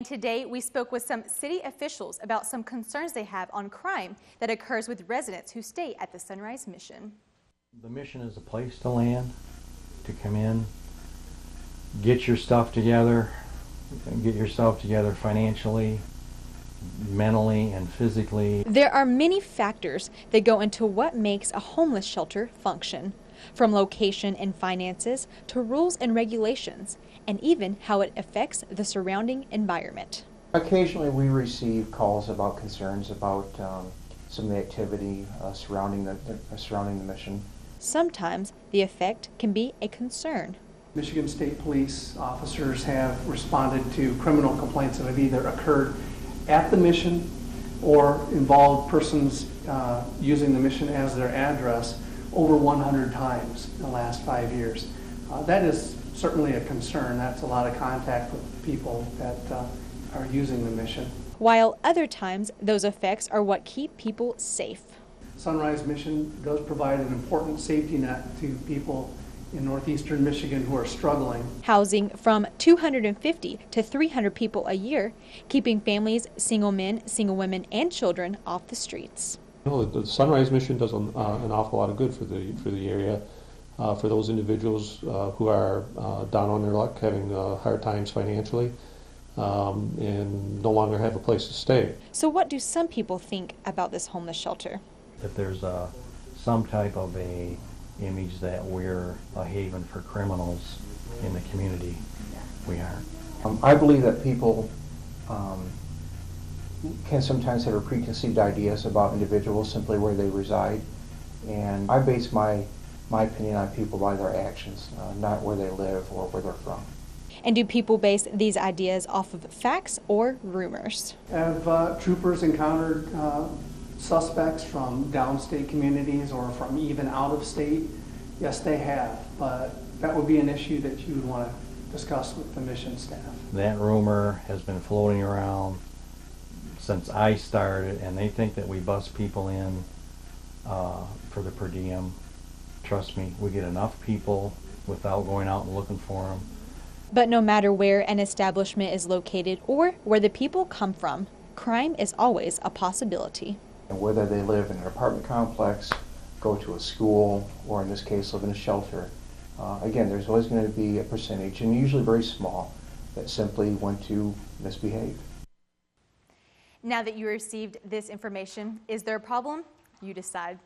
Today, we spoke with some city officials about some concerns they have on crime that occurs with residents who stay at the Sunrise Mission. The Mission is a place to land, to come in, get your stuff together, get yourself together financially, mentally, and physically. There are many factors that go into what makes a homeless shelter function, from location and finances to rules and regulations, and even how it affects the surrounding environment. Occasionally we receive calls about concerns about some of the activity surrounding the mission. Sometimes the effect can be a concern. Michigan State Police officers have responded to criminal complaints that have either occurred at the mission or involved persons using the mission as their address over 100 times in the last 5 years. That is certainly a concern. That's a lot of contact with people that are using the mission. While other times those effects are what keep people safe. Sunrise Mission does provide an important safety net to people in northeastern Michigan who are struggling. Housing from 250 to 300 people a year, keeping families, single men, single women, and children off the streets. You know, the Sunrise Mission does an awful lot of good for the area, for those individuals who are down on their luck, having hard times financially, and no longer have a place to stay. So what do some people think about this homeless shelter? That there's some type of a image that we're a haven for criminals in the community. We aren't. I believe that people can sometimes have preconceived ideas about individuals simply where they reside, and I base my opinion on people by their actions, not where they live or where they're from. And do people base these ideas off of facts or rumors? Have troopers encountered suspects from downstate communities or from even out of state? Yes, they have, but that would be an issue that you would want to discuss with the mission staff. That rumor has been floating around since I started, and they think that we bus people in for the per diem. Trust me, we get enough people without going out and looking for them. But no matter where an establishment is located or where the people come from, crime is always a possibility. And whether they live in an apartment complex, go to a school, or in this case live in a shelter, again, there's always going to be a percentage, and usually very small, that simply want to misbehave. Now that you received this information, is there a problem? You decide.